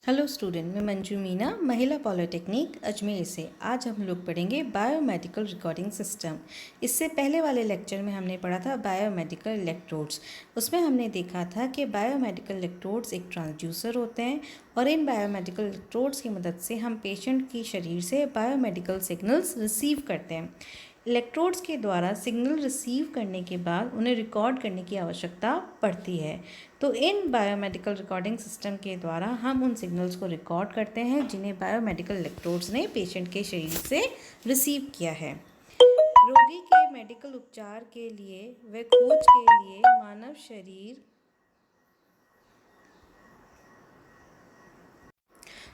Hello student, मैं मंजू मीना, महिला polytechnic Ajmer से। आज हम लोग पढ़ेंगे बायोमेडिकल रिकॉर्डिंग सिस्टम। इससे पहले वाले लेक्चर में हमने पढ़ा था बायोमेडिकल इलेक्ट्रोड्स। उसमें हमने देखा था कि बायोमेडिकल इलेक्ट्रोड्स एक ट्रांसड्यूसर होते हैं और इन बायोमेडिकल इलेक्ट्रोड्स की मदद से हम पेशेंट की शरीर से बायोमेडिकल सिग्नल्स रिसीव करते हैं। इलेक्ट्रोड्स के द्वारा सिग्नल रिसीव करने के बाद उन्हें रिकॉर्ड करने की आवश्यकता पड़ती है। तो इन बायोमेडिकल रिकॉर्डिंग सिस्टम के द्वारा हम उन सिग्नल्स को रिकॉर्ड करते हैं जिन्हें बायोमेडिकल इलेक्ट्रोड्स ने पेशेंट के शरीर से रिसीव किया है। रोगी के मेडिकल उपचार के लिए व खोज के लिए मानव शरीर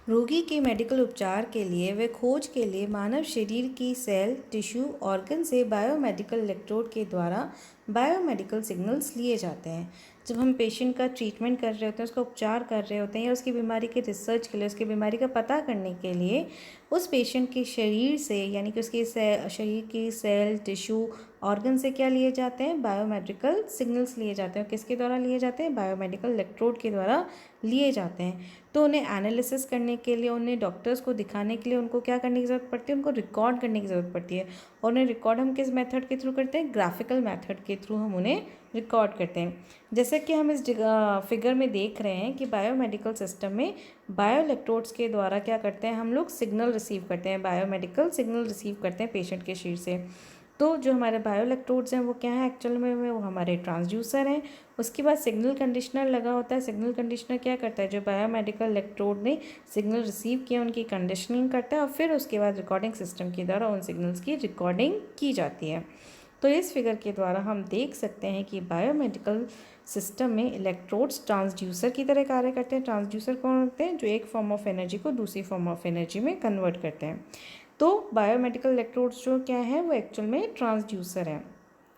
रोगी के मेडिकल उपचार के लिए व खोज के लिए मानव शरीर की सेल, टिश्यू, ऑर्गन से बायोमेडिकल इलेक्ट्रोड के द्वारा बायोमेडिकल सिग्नल्स लिए जाते हैं। जब हम पेशेंट का ट्रीटमेंट कर रहे होते हैं, उसका उपचार कर रहे होते हैं या उसकी बीमारी के रिसर्च के लिए, उसकी बीमारी का पता करने के लिए उस पेशेंट के शरीर से यानी कि उसके शरीर की सेल, टिश्यू, ऑर्गन से क्या लिए जाते हैं? बायोमेडिकल सिग्नल्स लिए जाते हैं। किसके द्वारा लिए जाते हैं? बायोमेडिकल इलेक्ट्रोड के द्वारा लिए जाते हैं। तो उन्हें एनालिसिस करने के लिए, उन्हें डॉक्टर्स को दिखाने के लिए उनको क्या करने की ज़रूरत पड़ती है? उनको रिकॉर्ड करने की ज़रूरत पड़ती है। और उन्हें रिकॉर्ड हम किस मेथड के थ्रू करते हैं? ग्राफिकल मेथड के थ्रू हम उन्हें रिकॉर्ड करते हैं। जैसे कि हम इस फिगर में देख रहे हैं कि बायोमेडिकल सिस्टम में बायो इलेक्ट्रोड्स के द्वारा क्या करते हैं? हम लोग सिग्नल रिसीव करते हैं, बायोमेडिकल सिग्नल रिसीव करते हैं पेशेंट के शरीर से। तो जो हमारे बायो इलेक्ट्रोड्स हैं वो क्या है एक्चुअल में? वो हमारे ट्रांसड्यूसर हैं। उसके बाद सिग्नल कंडीशनर लगा होता है। सिग्नल कंडीशनर क्या करता है? जो बायोमेडिकल इलेक्ट्रोड ने सिग्नल रिसीव किया उनकी कंडीशनिंग करता है और फिर उसके बाद रिकॉर्डिंग सिस्टम के द्वारा उन सिग्नल्स की रिकॉर्डिंग की जाती है। तो इस फिगर के द्वारा हम देख सकते हैं कि बायोमेडिकल सिस्टम में इलेक्ट्रोड्स ट्रांसड्यूसर की तरह कार्य करते हैं। ट्रांसड्यूसर कौन होते हैं? जो एक फॉर्म ऑफ एनर्जी को दूसरी फॉर्म ऑफ एनर्जी में कन्वर्ट करते हैं। तो बायोमेडिकल इलेक्ट्रोड्स जो क्या है वो एक्चुअल में ट्रांसड्यूसर है।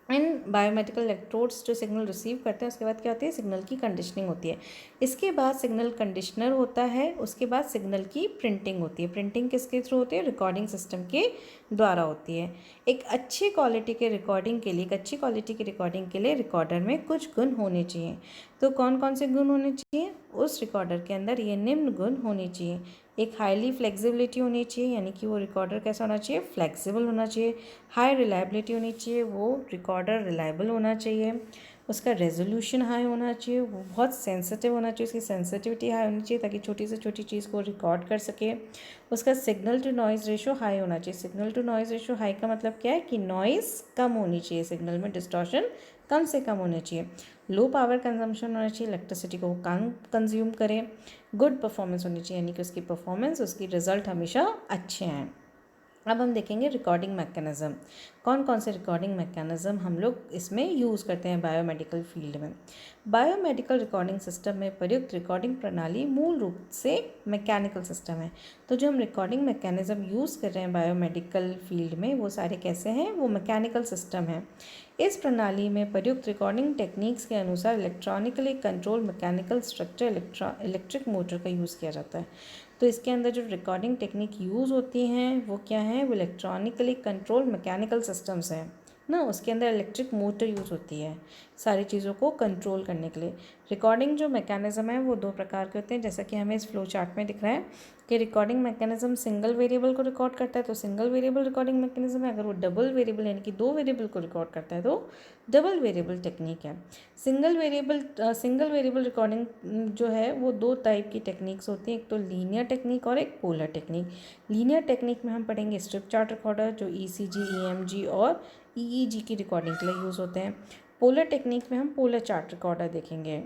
इन बायोमेडिकल इलेक्ट्रोड्स जो सिग्नल रिसीव करते हैं उसके बाद क्या होती है? सिग्नल की कंडीशनिंग होती है। इसके बाद सिग्नल कंडीशनर होता है। उसके बाद सिग्नल की प्रिंटिंग होती है। प्रिंटिंग किसके थ्रू होती है? रिकॉर्डिंग सिस्टम के द्वारा होती है। एक अच्छी क्वालिटी के रिकॉर्डिंग के लिए, एक अच्छी क्वालिटी की रिकॉर्डिंग के लिए रिकॉर्डर में कुछ गुण होने चाहिए। तो कौन कौन से गुण होने चाहिए? उस रिकॉर्डर के अंदर ये निम्न गुण होने चाहिए। एक हाईली फ्लेक्सिबिलिटी होनी चाहिए, यानी कि वो रिकॉर्डर कैसा होना चाहिए? फ्लेक्सिबल होना चाहिए। हाई रिलायबिलिटी होनी चाहिए, वो रिकॉर्डर रिलायबल होना चाहिए। उसका रेजोल्यूशन हाई होना चाहिए, वो बहुत सेंसिटिव होना चाहिए, उसकी सेंसिटिविटी हाई होनी चाहिए ताकि छोटी से छोटी चीज़ को रिकॉर्ड कर सके। उसका signal to noise ratio high होना चाहिए। Signal to noise ratio high का मतलब क्या है? कि नॉइज़ कम होनी चाहिए, सिग्नल में डिस्टॉर्शन कम से कम होना चाहिए। लो पावर कंजम्पशन होना चाहिए, इलेक्ट्रिसिटी को कम कंज्यूम करे। गुड परफॉर्मेंस होनी चाहिए, यानी कि उसकी परफॉर्मेंस, उसकी रिजल्ट हमेशा अच्छे हैं। अब हम देखेंगे रिकॉर्डिंग मैकेनिज़्म। कौन कौन से रिकॉर्डिंग मैकेनिज़्म हम लोग इसमें यूज़ करते हैं बायोमेडिकल फील्ड में। बायोमेडिकल रिकॉर्डिंग सिस्टम में प्रयुक्त रिकॉर्डिंग प्रणाली मूल रूप से मैकेनिकल सिस्टम है। तो जो हम रिकॉर्डिंग मैकेनिज़्म यूज़ कर रहे हैं बायोमेडिकल फील्ड में वो सारे कैसे हैं? वो मैकेनिकल सिस्टम है। इस प्रणाली में प्रयुक्त रिकॉर्डिंग टेक्निक्स के अनुसार electronically control mechanical structure electric motor का यूज़ किया जाता है। तो इसके अंदर जो रिकॉर्डिंग टेक्निक यूज़ होती हैं वो क्या है? वो इलेक्ट्रॉनिकली कंट्रोल मैकेनिकल सिस्टम्स हैं ना। उसके अंदर इलेक्ट्रिक मोटर यूज़ होती है सारी चीज़ों को कंट्रोल करने के लिए। रिकॉर्डिंग जो मैकेनिज़्म है वो दो प्रकार के होते हैं, जैसा कि हमें इस फ्लो चार्ट में दिख रहा है कि रिकॉर्डिंग मैकेनिज़्म सिंगल वेरिएबल को रिकॉर्ड करता है तो सिंगल वेरिएबल रिकॉर्डिंग मैकेनिज़्म है। अगर वो डबल वेरिएबल यानी कि दो वेरिएबल को रिकॉर्ड करता है तो डबल वेरिएबल टेक्निक है। सिंगल वेरिएबल रिकॉर्डिंग जो है वो दो टाइप की टेक्निक्स होती हैं, एक तो लीनियर टेक्निक और एक पोलर टेक्निक। लीनियर टेक्निक में हम पढ़ेंगे स्ट्रिप चार्ट रिकॉर्डर जो ECG, EMG और EEG की रिकॉर्डिंग के लिए यूज़ होते हैं। पोलर टेक्निक में हम पोलर चार्ट रिकॉर्डर देखेंगे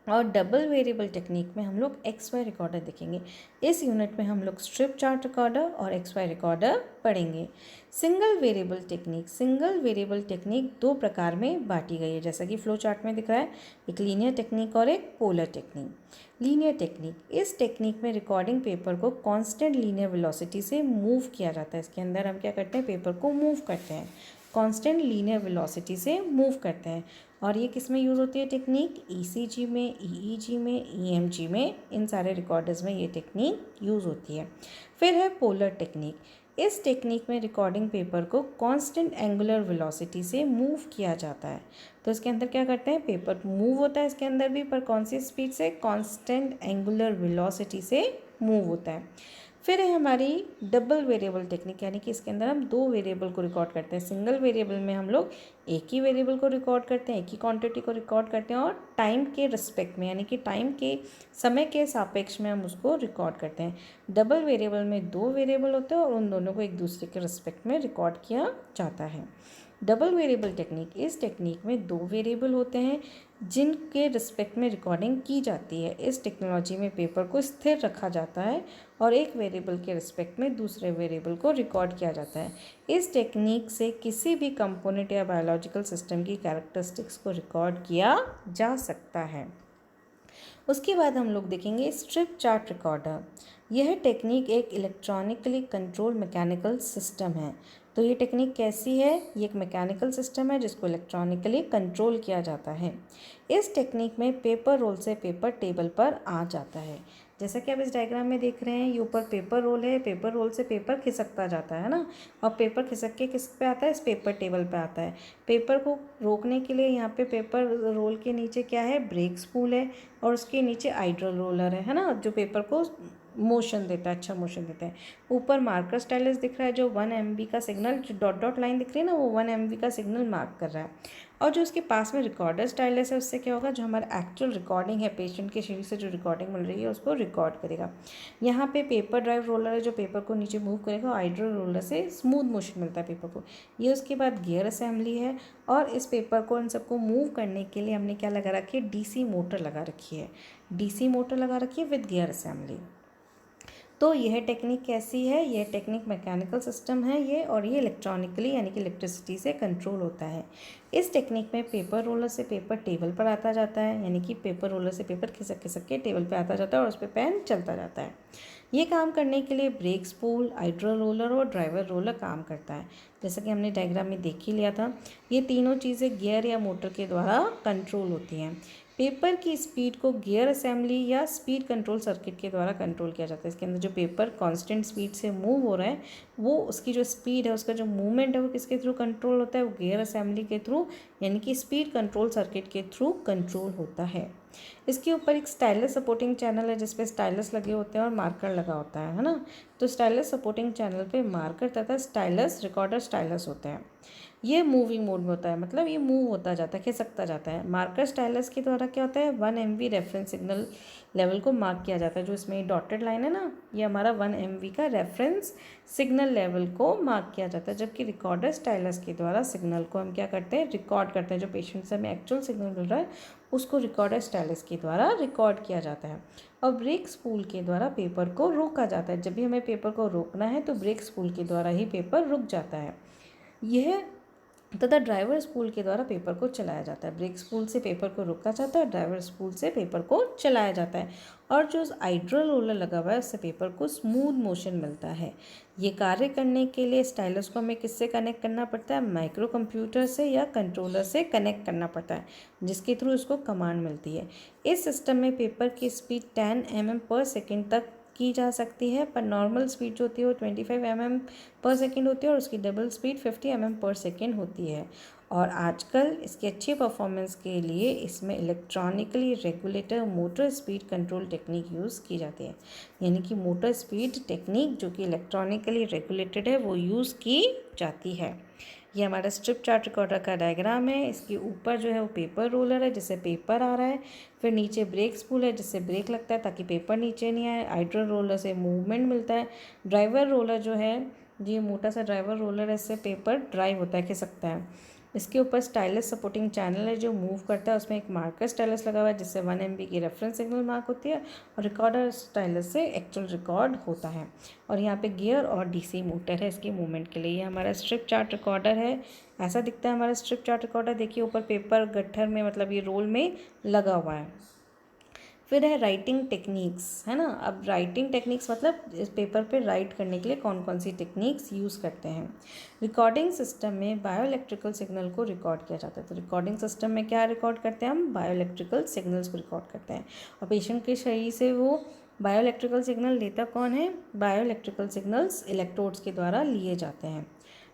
और डबल वेरिएबल टेक्निक में हम लोग XY रिकॉर्डर देखेंगे। इस यूनिट में हम लोग स्ट्रिप चार्ट रिकॉर्डर और XY रिकॉर्डर पढ़ेंगे। सिंगल वेरिएबल टेक्निक दो प्रकार में बांटी गई है, जैसा कि फ्लो चार्ट में दिख रहा है, एक लीनियर टेक्निक और एक पोलर टेक्निक। लीनियर टेक्निक, इस टेक्निक में रिकॉर्डिंग पेपर को कांस्टेंट लीनियर वेलोसिटी से मूव किया जाता है। इसके अंदर हम क्या करते हैं? पेपर को मूव करते हैं, कांस्टेंट लीनियर वेलोसिटी से मूव करते हैं। और ये किस में यूज़ होती है टेक्निक? ECG में, EEG में, EMG में, इन सारे रिकॉर्डर्स में ये टेक्निक यूज़ होती है। फिर है पोलर टेक्निक। इस टेक्निक में रिकॉर्डिंग पेपर को कांस्टेंट एंगुलर वेलोसिटी से मूव किया जाता है। तो इसके अंदर क्या करते हैं, पेपर मूव होता है इसके अंदर भी, पर कौन सी स्पीड से, कांस्टेंट एंगुलर वेलोसिटी से मूव होता है। फिर है हमारी डबल वेरिएबल टेक्निक, यानी कि इसके अंदर हम दो वेरिएबल को रिकॉर्ड करते हैं। सिंगल वेरिएबल में हम लोग एक ही वेरिएबल को रिकॉर्ड करते हैं, एक ही क्वांटिटी को रिकॉर्ड करते हैं, और टाइम के रिस्पेक्ट में, यानी कि टाइम के समय के सापेक्ष में हम उसको रिकॉर्ड करते हैं। डबल वेरिएबल में दो वेरिएबल होते हैं और उन दोनों को एक दूसरे के रिस्पेक्ट में रिकॉर्ड किया जाता है। डबल वेरिएबल टेक्निक, इस टेक्निक में दो वेरिएबल होते हैं जिनके रिस्पेक्ट में रिकॉर्डिंग की जाती है। इस टेक्नोलॉजी में पेपर को स्थिर रखा जाता है और एक वेरिएबल के रिस्पेक्ट में दूसरे वेरिएबल को रिकॉर्ड किया जाता है। इस टेक्निक से किसी भी कंपोनेंट या बायोलॉजिकल सिस्टम की कैरेक्टरिस्टिक्स को रिकॉर्ड किया जा सकता है। उसके बाद हम लोग देखेंगे स्ट्रिप चार्ट रिकॉर्डर। यह टेक्निक एक इलेक्ट्रॉनिकली कंट्रोल मैकेनिकल सिस्टम है। तो ये टेक्निक कैसी है, ये एक मैकेनिकल सिस्टम है जिसको इलेक्ट्रॉनिकली कंट्रोल किया जाता है। इस टेक्निक में पेपर रोल से पेपर टेबल पर आ जाता है। जैसा कि आप इस डायग्राम में देख रहे हैं, ये ऊपर पेपर रोल है, पेपर रोल से पेपर खिसकता जाता है ना, और पेपर खिसक के किस पे आता है, इस पेपर टेबल पे आता है। पेपर को रोकने के लिए यहाँ पे पेपर रोल के नीचे क्या है, ब्रेक स्पूल है, और उसके नीचे आइड्रल रोलर है ना, जो पेपर को मोशन देता है, अच्छा मोशन देता है। ऊपर मार्कर स्टाइलस दिख रहा है, जो 1 MB का सिग्नल, जो डॉट डॉट लाइन दिख रही है ना, वो 1 MB का सिग्नल मार्क कर रहा है। और जो उसके पास में रिकॉर्डर स्टाइलस है, उससे क्या होगा, जो हमारा एक्चुअल रिकॉर्डिंग है, पेशेंट के शरीर से जो रिकॉर्डिंग मिल रही है उसको रिकॉर्ड करेगा। यहाँ पे पेपर ड्राइव रोलर है जो पेपर को नीचे मूव करेगा, और आइड्रल रोलर से स्मूथ मोशन मिलता है पेपर को। ये उसके बाद गियर असेंबली है, और इस पेपर को, इन सबको मूव करने के लिए हमने क्या लगा रखी है, DC मोटर लगा रखी है, DC मोटर लगा रखी है विद गियर असेंबली। तो यह टेक्निक कैसी है, यह टेक्निक मैकेनिकल सिस्टम है ये, और ये इलेक्ट्रॉनिकली यानी कि इलेक्ट्रिसिटी से कंट्रोल होता है। इस टेक्निक में पेपर रोलर से पेपर टेबल पर आता जाता है, यानी कि पेपर रोलर से पेपर खिसक खिसक के टेबल पे आता जाता है और उस पर पेन चलता जाता है। ये काम करने के लिए ब्रेक स्पूल, आइड्रल रोलर और ड्राइवर रोलर काम करता है। जैसा कि हमने डायग्राम में देख ही लिया था, ये तीनों चीज़ें गियर या मोटर के द्वारा कंट्रोल होती हैं। पेपर की स्पीड को गियर असेंबली या स्पीड कंट्रोल सर्किट के द्वारा कंट्रोल किया जाता है। इसके अंदर जो पेपर कांस्टेंट स्पीड से मूव हो रहा है, वो उसकी जो स्पीड है, उसका जो मूवमेंट है, वो किसके थ्रू कंट्रोल होता है, वो गियर असेंबली के थ्रू, यानी कि स्पीड कंट्रोल सर्किट के थ्रू कंट्रोल होता है। इसके ऊपर एक स्टाइलस सपोर्टिंग चैनल है जिसपे स्टाइलस लगे होते हैं और मार्कर लगा होता है ना। तो स्टाइलस सपोर्टिंग चैनल पे मार्कर तथा स्टाइलस रिकॉर्डर स्टाइलस होते हैं। ये मूविंग मोड में होता है, मतलब ये मूव होता जाता है, खिसकता जाता है। मार्कर स्टाइलस के द्वारा क्या होता है, 1 MB रेफरेंस सिग्नल लेवल को मार्क किया जाता है। जो इसमें डॉटेड लाइन है ना, ये हमारा 1 MB का रेफरेंस सिग्नल लेवल को मार्क किया जाता है। जबकि रिकॉर्डर स्टाइलस के द्वारा सिग्नल को हम क्या करते हैं, रिकॉर्ड करते हैं। जो पेशेंट से हमें एक्चुअल सिग्नल मिल रहा है उसको रिकॉर्डर स्टाइलस के द्वारा रिकॉर्ड किया जाता है। और ब्रेक स्पूल के द्वारा पेपर को रोका जाता है। जब भी हमें पेपर को रोकना है तो ब्रेक स्पूल के द्वारा ही पेपर रुक जाता है। यह तथा ड्राइवर स्पूल के द्वारा पेपर को चलाया जाता है। ब्रेक स्पूल से पेपर को रोका जाता है, ड्राइवर स्पूल से पेपर को चलाया जाता है। और जो आइड्रल रोलर लगा हुआ है उससे पेपर को स्मूथ मोशन मिलता है। ये कार्य करने के लिए स्टाइलस को हमें किससे कनेक्ट करना पड़ता है, माइक्रो कंप्यूटर से या कंट्रोलर से कनेक्ट करना पड़ता है, जिसके थ्रू उसको कमांड मिलती है। इस सिस्टम में पेपर की स्पीड 10 mm पर सेकेंड तक की जा सकती है, पर नॉर्मल स्पीड जो होती है वो 25 mm पर सेकेंड होती है, और उसकी डबल स्पीड 50 mm पर सेकेंड होती है। और आजकल इसकी अच्छी परफॉर्मेंस के लिए इसमें electronically regulator motor speed control technique use की जाती है। यानी कि मोटर स्पीड टेक्निक जो कि इलेक्ट्रॉनिकली रेगुलेटेड है वो यूज़ की जाती है। ये हमारा स्ट्रिप चार्ट रिकॉर्डर का डायग्राम है। इसके ऊपर जो है वो पेपर रोलर है जिससे पेपर आ रहा है, फिर नीचे ब्रेक स्पूल है जिससे ब्रेक लगता है ताकि पेपर नीचे नहीं आए, आइड्रल रोलर से मूवमेंट मिलता है, ड्राइवर रोलर जो है, ये मोटा सा ड्राइवर रोलर है, इससे पेपर ड्राइव होता है, खिसकता है। इसके ऊपर स्टाइलस सपोर्टिंग चैनल है जो मूव करता है, उसमें एक मार्कर स्टाइलस लगा हुआ है जिससे 1 MB की रेफरेंस सिग्नल मार्क होती है, और रिकॉर्डर स्टाइलस से एक्चुअल रिकॉर्ड होता है। और यहाँ पे गियर और DC मोटर है इसकी मूवमेंट के लिए। ये हमारा स्ट्रिप चार्ट रिकॉर्डर है, ऐसा दिखता है हमारा स्ट्रिप चार्ट रिकॉर्डर। देखिए ऊपर पेपर गट्ठर में, मतलब ये रोल में लगा हुआ है। फिर है राइटिंग टेक्निक्स, है ना। अब राइटिंग टेक्निक्स मतलब इस पेपर पे राइट करने के लिए कौन कौन सी टेक्निक्स यूज़ करते हैं। रिकॉर्डिंग सिस्टम में बायोइलेक्ट्रिकल सिग्नल को रिकॉर्ड किया जाता है। तो रिकॉर्डिंग सिस्टम में क्या रिकॉर्ड करते हैं हम, बायोइलेक्ट्रिकल सिग्नल्स को रिकॉर्ड करते हैं, और पेशेंट के शरीर से वो बायोइलेक्ट्रिकल सिग्नल लेता कौन है? बायोइलेक्ट्रिकल सिग्नल्स इलेक्ट्रोड्स के द्वारा लिए जाते हैं।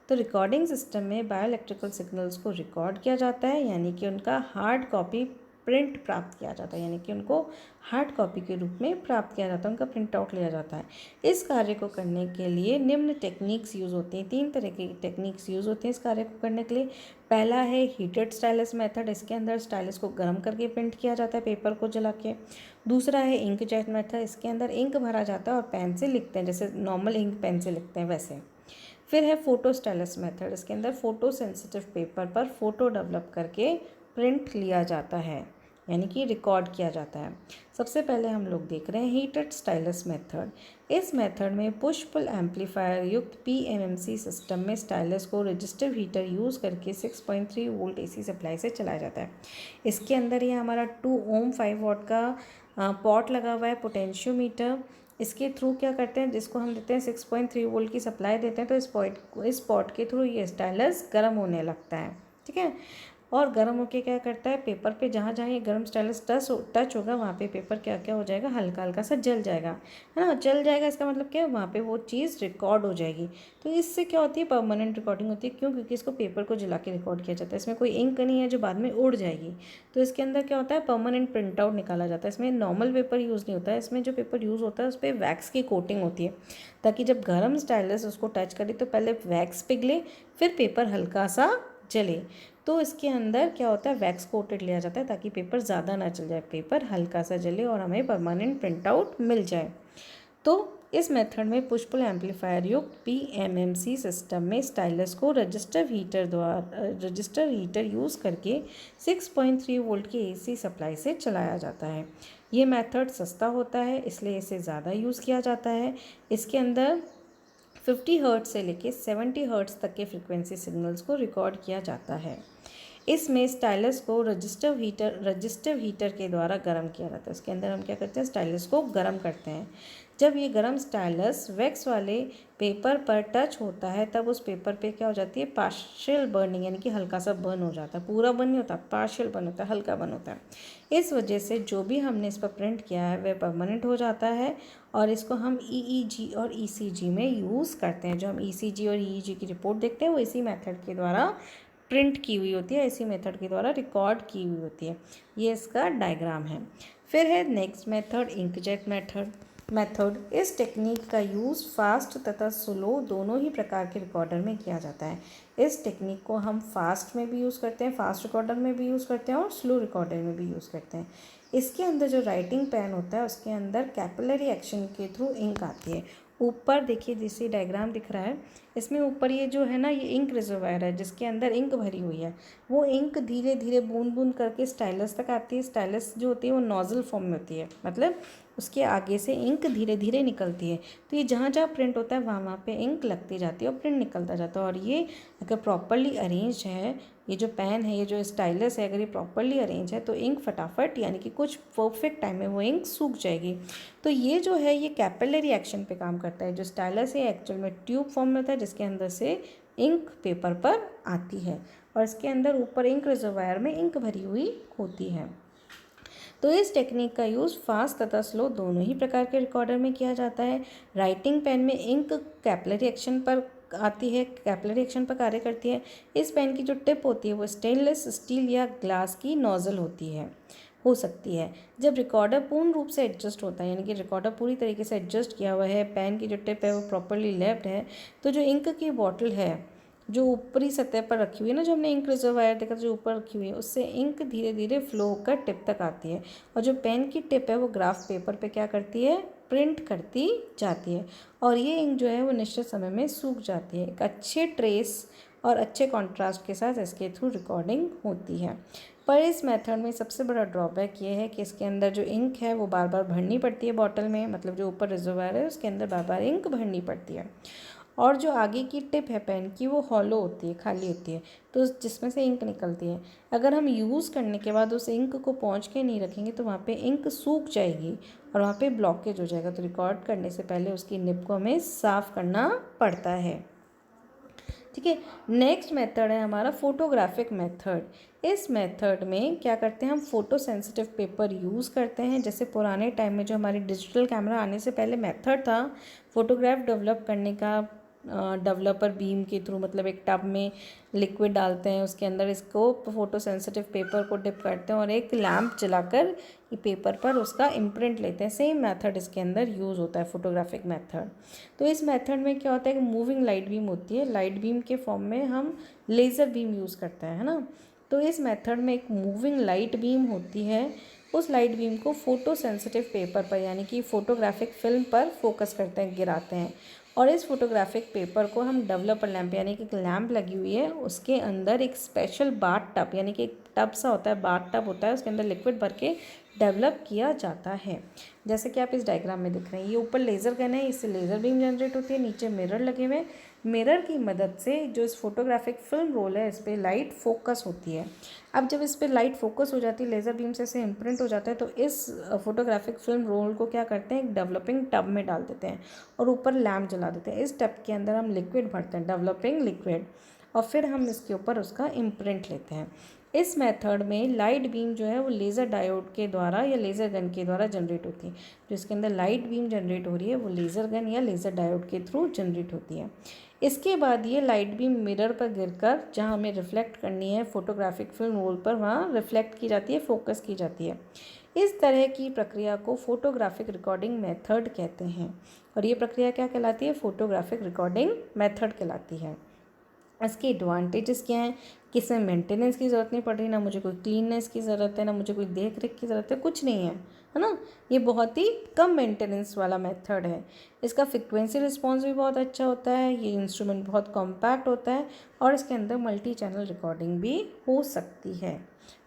तो रिकॉर्डिंग सिस्टम में बायोइलेक्ट्रिकल सिग्नल्स को रिकॉर्ड किया जाता है, यानी कि उनका हार्ड कॉपी प्रिंट प्राप्त किया जाता है, यानी कि उनको हार्ड कॉपी के रूप में प्राप्त किया जाता है, उनका प्रिंट आउट लिया जाता है। इस कार्य को करने के लिए निम्न टेक्निक्स यूज़ होती हैं। 3 तरह की टेक्निक्स यूज़ होती हैं इस कार्य को करने के लिए। पहला है हीटेड स्टाइलस मेथड, इसके अंदर स्टाइलस को गर्म करके प्रिंट किया जाता है पेपर को जला के। दूसरा है इंकजेट मेथड, इसके अंदर इंक भरा जाता है और पेन से लिखते हैं, जैसे नॉर्मल इंक पेन से लिखते हैं वैसे। फिर है फोटो स्टाइलस मेथड, इसके अंदर फोटो सेंसिटिव पेपर पर फोटो डेवलप करके प्रिंट लिया जाता है, यानी कि रिकॉर्ड किया जाता है। सबसे पहले हम लोग देख रहे हैं हीटेड स्टाइलस मेथड। इस मेथड में पुश पुल एम्पलीफायर युक्त PMMC सिस्टम में स्टाइलस को रजिस्टिव हीटर यूज़ करके 6.3 वोल्ट AC सप्लाई से चलाया जाता है। इसके अंदर ये हमारा 2 ओम 5 वॉट का पॉट लगा हुआ है, पोटेंशियोमीटर। इसके थ्रू क्या करते हैं, जिसको हम देते हैं 6.3 वोल्ट की सप्लाई देते हैं, तो इस पॉट के थ्रू ये स्टाइलस गर्म होने लगता है। ठीक है, और गर्म होके क्या करता है, पेपर पे जहाँ जहाँ ये गर्म स्टाइलस टच होगा वहाँ पे पेपर क्या क्या हो जाएगा, हल्का हल्का सा जल जाएगा, है ना। जल जाएगा इसका मतलब क्या है, वहाँ पे वो चीज़ रिकॉर्ड हो जाएगी। तो इससे क्या होती है, परमानेंट रिकॉर्डिंग होती है। क्यों? क्योंकि इसको पेपर को जला के रिकॉर्ड किया जाता है। इसमें कोई इंक नहीं है जो बाद में उड़ जाएगी। तो इसके अंदर क्या होता है, परमानेंट प्रिंट आउट निकाला जाता है। इसमें नॉर्मल पेपर यूज़ नहीं होता है, इसमें जो पेपर यूज़ होता है उस पर वैक्स की कोटिंग होती है, ताकि जब गर्म स्टाइलस उसको टच करे तो पहले वैक्स पिघले, फिर पेपर हल्का सा जले। तो इसके अंदर क्या होता है, वैक्स कोटेड लिया जाता है ताकि पेपर ज़्यादा ना चल जाए, पेपर हल्का सा जले और हमें परमानेंट प्रिंट आउट मिल जाए। तो इस मेथड में पुश पुल एम्पलीफायर युक्त PMMC सिस्टम में स्टाइलस को रजिस्टर हीटर यूज़ करके 6.3 वोल्ट की AC सप्लाई से चलाया जाता है। ये मेथड सस्ता होता है, इसलिए इसे ज़्यादा यूज़ किया जाता है। इसके अंदर 50 हर्ट्ज से लेके 70 हर्ट्ज तक के फ्रीक्वेंसी सिग्नल्स को रिकॉर्ड किया जाता है। इसमें स्टाइलस को रजिस्टिव हीटर के द्वारा गर्म किया जाता है। इसके अंदर हम क्या करते हैं, स्टाइलस को गर्म करते हैं। जब ये गर्म स्टाइलस वैक्स वाले पेपर पर टच होता है तब उस पेपर पे क्या हो जाती है, पार्शियल बर्निंग, यानी कि हल्का सा बर्न हो जाता है। पूरा बर्न नहीं होता, पार्शियल बर्न होता है, हल्का बर्न होता है। इस वजह से जो भी हमने इस पर प्रिंट किया है वह परमानेंट हो जाता है और इसको हम EEG और ECG में यूज़ करते हैं। जो हम ECG और EEG की रिपोर्ट देखते हैं वो इसी मेथड के द्वारा प्रिंट की हुई होती है, इसी मेथड के द्वारा रिकॉर्ड की हुई होती है। ये इसका डायग्राम है। फिर है नेक्स्ट मेथड, इंकजेट मेथड। इस टेक्निक का यूज़ फास्ट तथा स्लो दोनों ही प्रकार के रिकॉर्डर में किया जाता है। इस टेक्निक को हम फास्ट में भी यूज़ करते हैं, फास्ट रिकॉर्डर में भी यूज़ करते हैं और स्लो रिकॉर्डर में भी यूज़ करते हैं। इसके अंदर जो राइटिंग पेन होता है उसके अंदर कैपिलरी एक्शन के थ्रू इंक आती है। ऊपर देखिए जैसे डायग्राम दिख रहा है, इसमें ऊपर ये जो है ना, ये इंक रिजर्वायर है जिसके अंदर इंक भरी हुई है। वो इंक धीरे धीरे बूंद बूंद करके स्टाइलस तक आती है। स्टाइलस जो होती है वो नोजल फॉर्म में होती है, मतलब उसके आगे से इंक धीरे धीरे निकलती है। तो ये जहाँ जहाँ प्रिंट होता है वहाँ वहाँ पे इंक लगती जाती है और प्रिंट निकलता जाता है। और ये अगर प्रॉपरली अरेंज है, ये जो पेन है, ये जो स्टाइलस है, अगर ये प्रॉपरली अरेंज है तो इंक फटाफट, यानी कि कुछ परफेक्ट टाइम में वो इंक सूख जाएगी। तो ये जो है ये कैपिलरी एक्शन पे काम करता है। जो स्टाइलस है एक्चुअल में ट्यूब फॉर्म में होता है जिसके अंदर से इंक पेपर पर आती है और इसके अंदर ऊपर इंक रिजर्वायर में इंक भरी हुई होती है। तो इस टेक्निक का यूज़ फास्ट तथा स्लो दोनों ही प्रकार के रिकॉर्डर में किया जाता है। राइटिंग पेन में इंक कैपिलरी एक्शन पर आती है, कैपिलरी एक्शन पर कार्य करती है। इस पेन की जो टिप होती है वो स्टेनलेस स्टील या ग्लास की नोजल हो सकती है। जब रिकॉर्डर पूर्ण रूप से एडजस्ट होता है, यानी कि रिकॉर्डर पूरी तरीके से एडजस्ट किया हुआ है, पेन की जो टिप है वो प्रॉपरली लेफ्ट है, तो जो इंक की बॉटल है जो ऊपरी सतह पर रखी हुई है ना, जो हमने इंक रिजर्वायर देखा जो ऊपर रखी हुई है, उससे इंक धीरे धीरे फ्लो होकर टिप तक आती है। और जो पेन की टिप है वो ग्राफ पेपर पे क्या करती है, प्रिंट करती जाती है और ये इंक जो है वो निश्चित समय में सूख जाती है। एक अच्छे ट्रेस और अच्छे कॉन्ट्रास्ट के साथ इसके थ्रू रिकॉर्डिंग होती है। पर इस मेथड में सबसे बड़ा ड्रॉबैक ये है कि इसके अंदर जो इंक है वो बार बार भरनी पड़ती है बॉटल में, मतलब जो ऊपर रिजर्वायर है उसके अंदर बार बार इंक भरनी पड़ती है। और जो आगे की टिप है पेन की वो हॉलो होती है, खाली होती है, तो जिसमें से इंक निकलती है। अगर हम यूज़ करने के बाद उस इंक को पहुँच के नहीं रखेंगे तो वहाँ पे इंक सूख जाएगी और वहाँ पे ब्लॉकेज हो जाएगा। तो रिकॉर्ड करने से पहले उसकी निब को हमें साफ़ करना पड़ता है। ठीक है। नेक्स्ट मेथड है हमारा फोटोग्राफिक मेथड। इस मेथड में क्या करते हैं हम, फोटो सेंसिटिव पेपर यूज़ करते हैं। जैसे पुराने टाइम में जो हमारी डिजिटल कैमरा आने से पहले मेथड था फोटोग्राफ डेवलप करने का, डेवलपर बीम के थ्रू, मतलब एक टब में लिक्विड डालते हैं, उसके अंदर इसको फोटो सेंसिटिव पेपर को डिप करते हैं और एक लैम्प जलाकर ये पेपर पर उसका इम्प्रिंट लेते हैं। सेम मेथड इसके अंदर यूज़ होता है, फोटोग्राफिक मेथड। तो इस मेथड में क्या होता है कि मूविंग लाइट बीम होती है, लाइट बीम के फॉर्म में हम लेज़र बीम यूज़ करते हैं, है ना। तो इस मेथड में एक मूविंग लाइट बीम होती है, उस लाइट बीम को फोटो सेंसिटिव पेपर पर यानी कि फोटोग्राफिक फिल्म पर फोकस करते हैं, गिराते हैं। और इस फोटोग्राफिक पेपर को हम डेवलपर लैम्प यानी कि एक लैम्प लगी हुई है, उसके अंदर एक स्पेशल बाथ टब यानी कि एक टब सा होता है, बाथ टब होता है, उसके अंदर लिक्विड भर के डेवलप किया जाता है। जैसे कि आप इस डायग्राम में दिख रहे हैं, ये ऊपर लेज़र गन है, इससे लेज़र बीम जनरेट होती है, नीचे मिरर लगे हुए हैं। मिरर की मदद से जो इस फोटोग्राफिक फिल्म रोल है, इस पर लाइट फोकस होती है। अब जब इस पर लाइट फोकस हो जाती है, लेज़र बीम से इसे इम्प्रिंट हो जाता है, तो इस फोटोग्राफिक फिल्म रोल को क्या करते हैं, एक डेवलपिंग टब में डाल देते हैं और ऊपर लैम्प जला देते हैं। इस टब के अंदर हम लिक्विड भरते हैं, डेवलपिंग लिक्विड, और फिर हम इसके ऊपर उसका इम्प्रिंट लेते हैं। इस मेथड में लाइट बीम जो है वो लेज़र डायोड के द्वारा या लेज़र गन के द्वारा जनरेट होती है। जो इसके अंदर लाइट बीम जनरेट हो रही है वो लेज़र गन या लेज़र डायोड के थ्रू जनरेट होती है। इसके बाद ये लाइट बीम मिरर पर गिरकर जहाँ हमें रिफ्लेक्ट करनी है फोटोग्राफिक फिल्म रोल पर, वहाँ रिफ्लेक्ट की जाती है, फोकस की जाती है। इस तरह की प्रक्रिया को फोटोग्राफिक रिकॉर्डिंग मेथड कहते हैं। और ये प्रक्रिया क्या कहलाती है, फोटोग्राफिक रिकॉर्डिंग मेथड कहलाती है। इसके एडवांटेजेस क्या हैं कि इसमें मेंटेनेंस की ज़रूरत नहीं पड़ रही, ना मुझे कोई क्लीननेस की ज़रूरत है, ना मुझे कोई देख रेख की ज़रूरत है, कुछ नहीं है ना। ये बहुत ही कम मेंटेनेंस वाला मेथड है। इसका फ्रिक्वेंसी रिस्पॉन्स भी बहुत अच्छा होता है, ये इंस्ट्रूमेंट बहुत कॉम्पैक्ट होता है और इसके अंदर मल्टी चैनल रिकॉर्डिंग भी हो सकती है।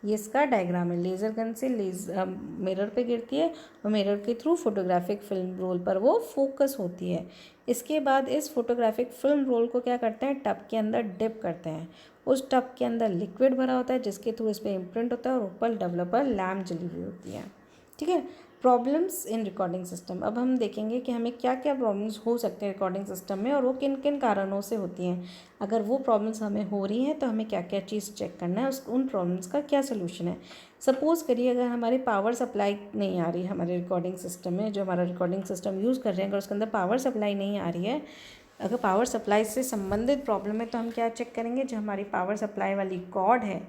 ये इसका डायग्राम है, लेज़र गन से मिरर पे गिरती है और मिरर के थ्रू फोटोग्राफिक फिल्म रोल पर वो फोकस होती है। इसके बाद इस फोटोग्राफिक फिल्म रोल को क्या करते हैं, टब के अंदर डिप करते हैं। उस टब के अंदर लिक्विड भरा होता है जिसके थ्रू इस पर इम्प्रिंट होता है और ऊपर डेवलपर लैम्प जली हुई होती है। ठीक है। Problems in recording system. अब हम देखेंगे कि हमें क्या क्या प्रॉब्लम्स हो सकते हैं रिकॉर्डिंग सिस्टम में और वो किन किन कारणों से होती हैं। अगर वो प्रॉब्लम्स हमें हो रही हैं तो हमें क्या क्या चीज़ चेक करना है, उन प्रॉब्लम्स का क्या सोल्यूशन है। सपोज़ करिए अगर हमारी पावर सप्लाई नहीं आ रही है हमारे रिकॉर्डिंग सिस्टम में, जो हमारा रिकॉर्डिंग सिस्टम यूज़ कर रहे हैं, अगर उसके अंदर पावर सप्लाई नहीं आ रही है, अगर पावर सप्लाई से संबंधित प्रॉब्लम है तो हम क्या चेक करेंगे, जो हमारी पावर सप्लाई वाली कॉर्ड है,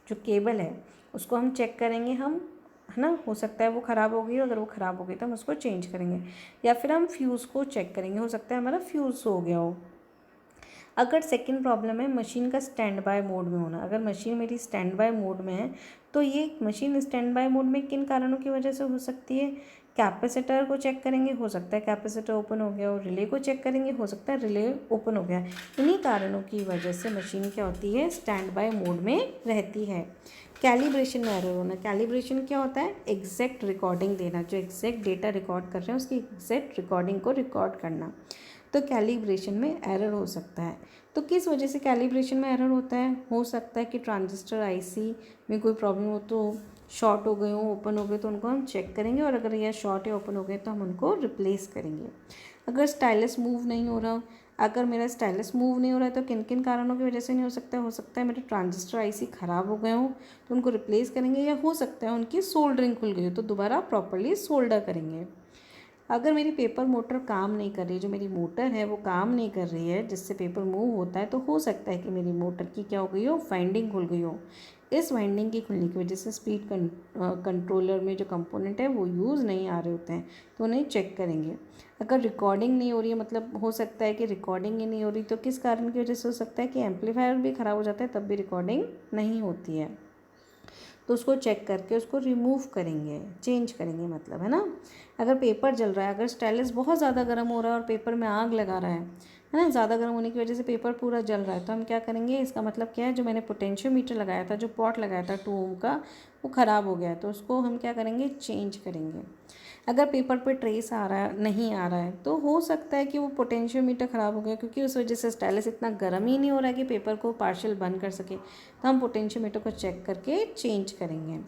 जो केबल है, उसको हम चेक करेंगे हम, है ना। हो सकता है वो ख़राब हो गई हो, अगर वो ख़राब हो गई तो हम उसको चेंज करेंगे। या फिर हम फ्यूज़ को चेक करेंगे, हो सकता है हमारा फ्यूज़ हो गया हो। अगर सेकंड प्रॉब्लम है मशीन का स्टैंड बाय मोड में होना, अगर मशीन मेरी स्टैंड बाय मोड में है तो ये मशीन स्टैंड बाय मोड में किन कारणों की वजह से हो सकती है। कैपेसिटर को चेक करेंगे, हो सकता है कैपेसिटर ओपन हो गया हो। रिले को चेक करेंगे, हो सकता है रिले ओपन हो गया। इन्हीं कारणों की वजह से मशीन क्या होती है, स्टैंड बाय मोड में रहती है। कैलिब्रेशन में एरर होना, कैलिब्रेशन क्या होता है, एग्जैक्ट रिकॉर्डिंग देना, जो एग्जैक्ट डेटा रिकॉर्ड कर रहे हैं उसकी एग्जैक्ट रिकॉर्डिंग को रिकॉर्ड करना। तो कैलिब्रेशन में एरर हो सकता है। तो किस वजह से कैलिब्रेशन में एरर होता है, हो सकता है कि ट्रांजिस्टर आईसी में कोई प्रॉब्लम हो, तो शॉर्ट हो गए हो, ओपन हो गए, तो उनको हम चेक करेंगे और अगर यह शॉर्ट या ओपन हो गए तो हम उनको रिप्लेस करेंगे। अगर स्टाइलस मूव नहीं हो रहा, अगर मेरा स्टाइलस मूव नहीं हो रहा है तो किन किन कारणों की वजह से नहीं हो सकता है, हो सकता है मेरे ट्रांजिस्टर आईसी ख़राब हो गए हो तो उनको रिप्लेस करेंगे, या हो सकता है उनकी सोल्डरिंग खुल गई हो तो दोबारा प्रॉपरली सोल्डर करेंगे। अगर मेरी पेपर मोटर काम नहीं कर रही, जो मेरी मोटर है वो काम नहीं कर रही है जिससे पेपर मूव होता है, तो हो सकता है कि मेरी मोटर की क्या हो गई हो, वाइंडिंग खुल गई हो। इस वाइंडिंग की खुलने की वजह से स्पीड कंट्रोलर में जो कंपोनेंट है वो यूज़ नहीं आ रहे होते हैं, तो उन्हें चेक करेंगे। अगर रिकॉर्डिंग नहीं हो रही है, मतलब हो सकता है कि रिकॉर्डिंग ही नहीं हो रही, तो किस कारण की वजह से हो सकता है कि एम्पलीफायर भी ख़राब हो जाता है, तब भी रिकॉर्डिंग नहीं होती है। तो उसको चेक करके उसको रिमूव करेंगे, चेंज करेंगे, मतलब, है ना। अगर पेपर जल रहा है, अगर स्टाइलस बहुत ज़्यादा गर्म हो रहा है और पेपर में आग लगा रहा है ना, ज़्यादा गर्म होने की वजह से पेपर पूरा जल रहा है, तो हम क्या करेंगे, इसका मतलब क्या है, जो मैंने पोटेंशियोमीटर लगाया था, जो पॉट लगाया था 2 ओम का, वो ख़राब हो गया है, तो उसको हम क्या करेंगे, चेंज करेंगे। अगर पेपर पे ट्रेस आ रहा है, नहीं आ रहा है, तो हो सकता है कि वो पोटेंशियोमीटर ख़राब हो गया, क्योंकि उस वजह से स्टाइलस इतना गर्म ही नहीं हो रहा है कि पेपर को पार्शियल बंद कर सके, तो हम पोटेंशियोमीटर को चेक करके चेंज करेंगे।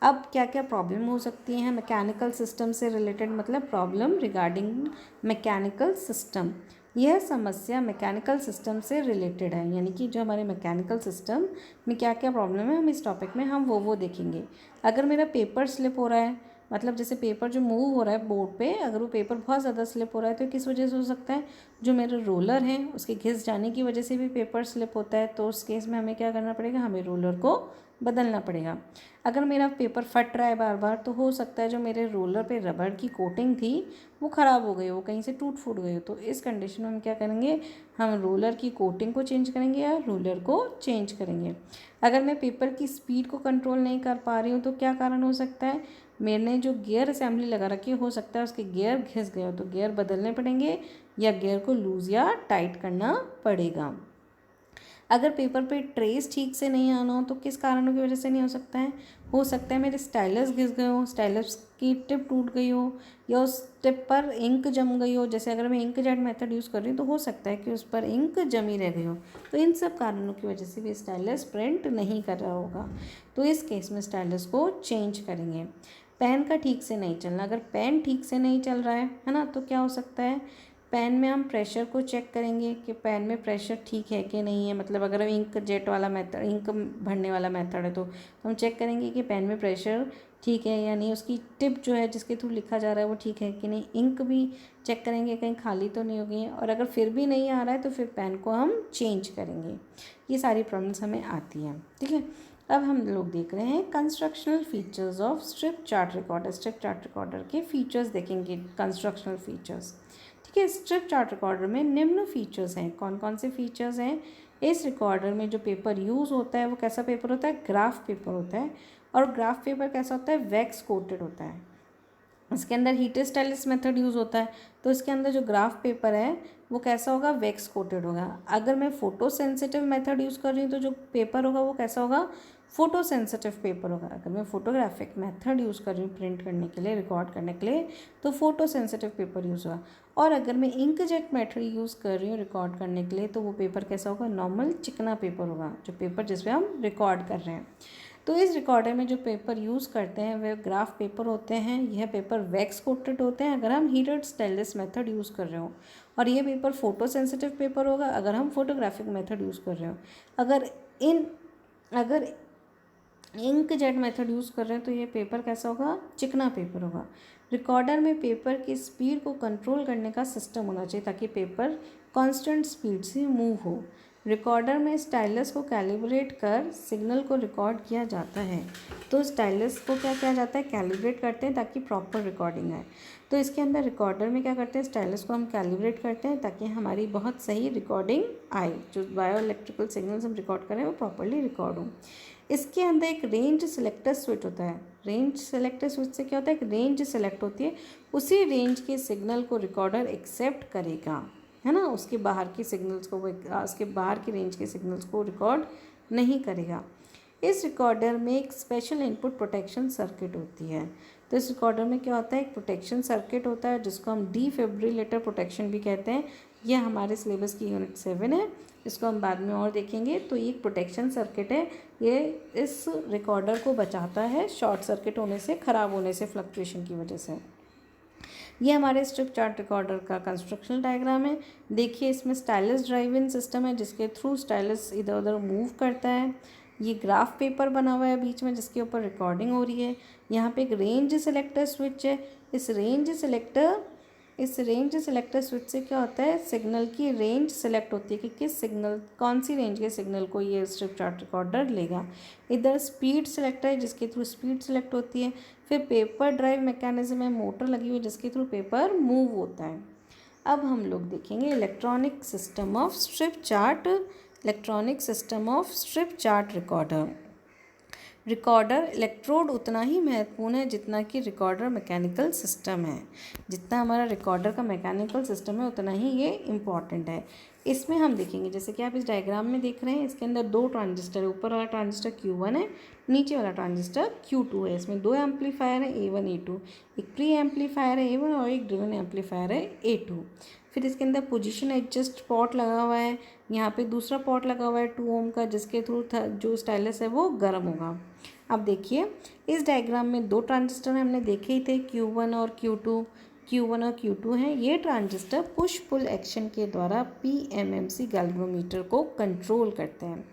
अब क्या क्या प्रॉब्लम हो सकती हैं मैकेनिकल सिस्टम से रिलेटेड, मतलब प्रॉब्लम रिगार्डिंग मैकेनिकल सिस्टम। यह समस्या मैकेनिकल सिस्टम से रिलेटेड है, यानी कि जो हमारे मैकेनिकल सिस्टम में क्या क्या प्रॉब्लम है हम इस टॉपिक में हम वो देखेंगे। अगर मेरा पेपर स्लिप हो रहा है, मतलब जैसे पेपर जो मूव हो रहा है बोर्ड पे, अगर वो पेपर बहुत ज़्यादा स्लिप हो रहा है तो किस वजह से हो सकता है, जो मेरा रोलर है उसके घिस जाने की वजह से भी पेपर स्लिप होता है। तो उस केस में हमें क्या करना पड़ेगा, हमें रोलर को बदलना पड़ेगा। अगर मेरा पेपर फट रहा है बार बार तो हो सकता है जो मेरे रोलर पे रबड़ की कोटिंग थी वो ख़राब हो गई हो, कहीं से टूट फूट गई हो। तो इस कंडीशन में हम क्या करेंगे, हम रोलर की कोटिंग को चेंज करेंगे या रोलर को चेंज करेंगे। अगर मैं पेपर की स्पीड को कंट्रोल नहीं कर पा रही हूँ तो क्या कारण हो सकता है, मैंने जो गियर असेंबली लगा रखी है हो सकता है उसके गियर घिस गए हो, तो गियर बदलने पड़ेंगे या गियर को लूज़ या टाइट करना पड़ेगा। अगर पेपर पे ट्रेस ठीक से नहीं आना हो तो किस कारणों की वजह से नहीं हो सकता है मेरे स्टाइलस घिस गए हो, स्टाइलस की टिप टूट गई हो या उस टिप पर इंक जम गई हो। जैसे अगर मैं इंक जेट मेथड यूज़ कर रही हूँ तो हो सकता है कि उस पर इंक जमी रह गई हो। तो इन सब कारणों की वजह से भी स्टाइलस प्रिंट नहीं कर रहा होगा, तो इस केस में स्टाइलस को चेंज करेंगे। पेन का ठीक से नहीं चलना, अगर पेन ठीक से नहीं चल रहा है ना, तो क्या हो सकता है, पेन में हम प्रेशर को चेक करेंगे कि पेन में प्रेशर ठीक है कि नहीं है। मतलब अगर हम इंक जेट वाला मेथड, इंक भरने वाला मेथड है तो हम चेक करेंगे कि पेन में प्रेशर ठीक है या नहीं, उसकी टिप जो है जिसके थ्रू लिखा जा रहा है वो ठीक है कि नहीं। इंक भी चेक करेंगे कहीं खाली तो नहीं हो गई है, और अगर फिर भी नहीं आ रहा है तो फिर पेन को हम चेंज करेंगे। ये सारी प्रॉब्लम्स हमें आती हैं, ठीक है। अब हम लोग देख रहे हैं constructional features of strip chart recorder. Strip chart recorder के फीचर्स देखेंगे, कंस्ट्रक्शनल फीचर्स। ठीक है, स्ट्रिप चार्ट रिकॉर्डर में निम्न फीचर्स हैं। कौन कौन से फीचर्स हैं, इस रिकॉर्डर में जो पेपर यूज़ होता है वो कैसा पेपर होता है, ग्राफ पेपर होता है। और ग्राफ पेपर कैसा होता है, वैक्स कोटेड होता है। इसके अंदर हीटर स्टाइलस मेथड यूज़ होता है, तो इसके अंदर जो ग्राफ पेपर है वो कैसा होगा, वैक्स कोटेड होगा। अगर मैं फोटो सेंसिटिव मेथड यूज़ कर रही हूँ तो जो पेपर होगा वो कैसा होगा, फोटो सेंसिटिव पेपर होगा। अगर मैं फोटोग्राफिक मेथड यूज़ कर रही हूँ प्रिंट करने के लिए, रिकॉर्ड करने के लिए, तो फोटो सेंसिटिव पेपर यूज़ होगा। और अगर मैं इंक जेट मेथड यूज़ कर रही हूँ रिकॉर्ड करने के लिए तो वो पेपर कैसा होगा, नॉर्मल चिकना पेपर होगा, जो पेपर जिस पर हम रिकॉर्ड कर रहे हैं। तो इस रिकॉर्डर में जो पेपर यूज़ करते हैं वह ग्राफ पेपर होते हैं। यह पेपर वैक्स कोटेड होते हैं अगर हम हीटेड स्टाइलस मेथड यूज़ कर रहे हो, और ये पेपर फोटो सेंसिटिव पेपर होगा अगर हम फोटोग्राफिक मेथड यूज़ कर रहे हो। अगर इंक जेट मेथड यूज़ कर रहे हैं तो ये पेपर कैसा होगा, चिकना पेपर होगा। रिकॉर्डर में पेपर की स्पीड को कंट्रोल करने का सिस्टम होना चाहिए ताकि पेपर कांस्टेंट स्पीड से मूव हो। रिकॉर्डर में स्टाइलस को कैलिब्रेट कर सिग्नल को रिकॉर्ड किया जाता है। तो स्टाइलस को क्या किया जाता है, कैलिब्रेट करते हैं ताकि प्रॉपर रिकॉर्डिंग आए। तो इसके अंदर रिकॉर्डर में क्या करते हैं, स्टाइलस को हम कैलिब्रेट करते हैं ताकि हमारी बहुत सही रिकॉर्डिंग आए, जो बायो इलेक्ट्रिकल सिग्नल्स हम रिकॉर्ड करें वो प्रॉपरली रिकॉर्ड हो। इसके अंदर एक रेंज सेलेक्टर स्विच होता है। रेंज सेलेक्टर स्विच से क्या होता है, एक रेंज सेलेक्ट होती है, उसी रेंज के सिग्नल को रिकॉर्डर एक्सेप्ट करेगा, है ना। उसके बाहर की सिग्नल्स को वो उसके बाहर की रेंज के सिग्नल्स को रिकॉर्ड नहीं करेगा। इस रिकॉर्डर में एक स्पेशल इनपुट प्रोटेक्शन सर्किट होती है। तो इस रिकॉर्डर में क्या होता है, एक प्रोटेक्शन सर्किट होता है जिसको हम डिफिब्रिलेटर प्रोटेक्शन भी कहते हैं। यह हमारे सिलेबस की यूनिट 7 है, इसको हम बाद में और देखेंगे। तो ये एक प्रोटेक्शन सर्किट है, ये इस रिकॉर्डर को बचाता है शॉर्ट सर्किट होने से, ख़राब होने से, फ्लक्चुएशन की वजह से। ये हमारे स्ट्रिप चार्ट रिकॉर्डर का कंस्ट्रक्शनल डायग्राम है। देखिए इसमें स्टाइलस ड्राइव इन सिस्टम है जिसके थ्रू स्टाइलस इधर उधर मूव करता है। ये ग्राफ पेपर बना हुआ है बीच में जिसके ऊपर रिकॉर्डिंग हो रही है। यहाँ पे एक रेंज सेलेक्टर स्विच है। इस रेंज सेलेक्टर स्विच से क्या होता है, सिग्नल की रेंज सेलेक्ट होती है कि किस सिग्नल, कौन सी रेंज के सिग्नल को ये स्ट्रिप चार्ट रिकॉर्डर लेगा। इधर स्पीड सेलेक्टर है जिसके थ्रू स्पीड सेलेक्ट होती है। फिर पेपर ड्राइव मैकेनिज्म है, मोटर लगी हुई है जिसके थ्रू पेपर मूव होता है। अब हम लोग देखेंगे electronic system of strip chart recorder. Recorder electrode उतना ही महत्वपूर्ण है जितना कि रिकॉर्डर मैकेनिकल सिस्टम है। जितना हमारा रिकॉर्डर का मैकेनिकल सिस्टम है उतना ही ये इम्पॉर्टेंट है। इसमें हम देखेंगे जैसे कि आप इस डायग्राम में देख रहे हैं, इसके अंदर 2 ट्रांजिस्टर है। ऊपर वाला ट्रांजिस्टर Q1 है, नीचे वाला ट्रांजिस्टर Q2 है। इसमें 2 एम्पलीफायर है, A1 A2, एक प्री एम्पलीफायर है A1 और एक ड्रिवन एम्पलीफायर है A2। फिर इसके अंदर पोजीशन एडजस्ट पॉट लगा हुआ है। यहाँ पे दूसरा पॉट लगा हुआ है 2 ओम का जिसके थ्रू जो स्टाइलस है वो गर्म होगा। अब देखिए इस डायग्राम में 2 ट्रांजिस्टर हमने देखे ही थे, Q1 और Q2। Q1 और Q2 हैं, ये ट्रांजिस्टर पुश पुल एक्शन के द्वारा PMMC गैल्वेनोमीटर को कंट्रोल करते हैं।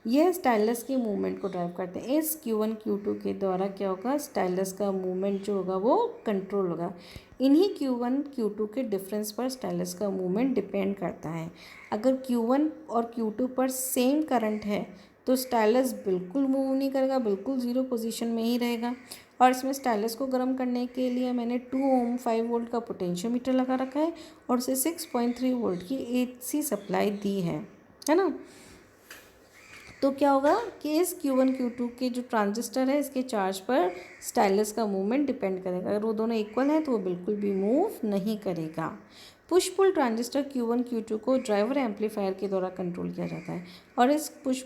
यह स्टाइलस के मूवमेंट को ड्राइव करते हैं। इस Q1 Q2 के द्वारा क्या होगा, स्टाइलस का मूवमेंट जो होगा वो कंट्रोल होगा। इन्हीं Q1 Q2 के डिफरेंस पर स्टाइलस का मूवमेंट डिपेंड करता है। अगर Q1 और Q2 पर सेम करंट है तो स्टाइलस बिल्कुल मूव नहीं करेगा, बिल्कुल ज़ीरो पोजीशन में ही रहेगा। और इसमें स्टाइलस को गर्म करने के लिए मैंने 2 ओम 5 वोल्ट का पोटेंशियोमीटर लगा रखा है और उसे 6.3 वोल्ट की AC सप्लाई दी है ना। तो क्या होगा कि इस Q1 Q2 के जो ट्रांजिस्टर है इसके चार्ज पर स्टाइलस का मूवमेंट डिपेंड करेगा। अगर वो दोनों इक्वल हैं तो वो बिल्कुल भी मूव नहीं करेगा। Push pull transistor Q1 Q2 को ड्राइवर एम्पलीफायर के द्वारा कंट्रोल किया जाता है। और इस पुश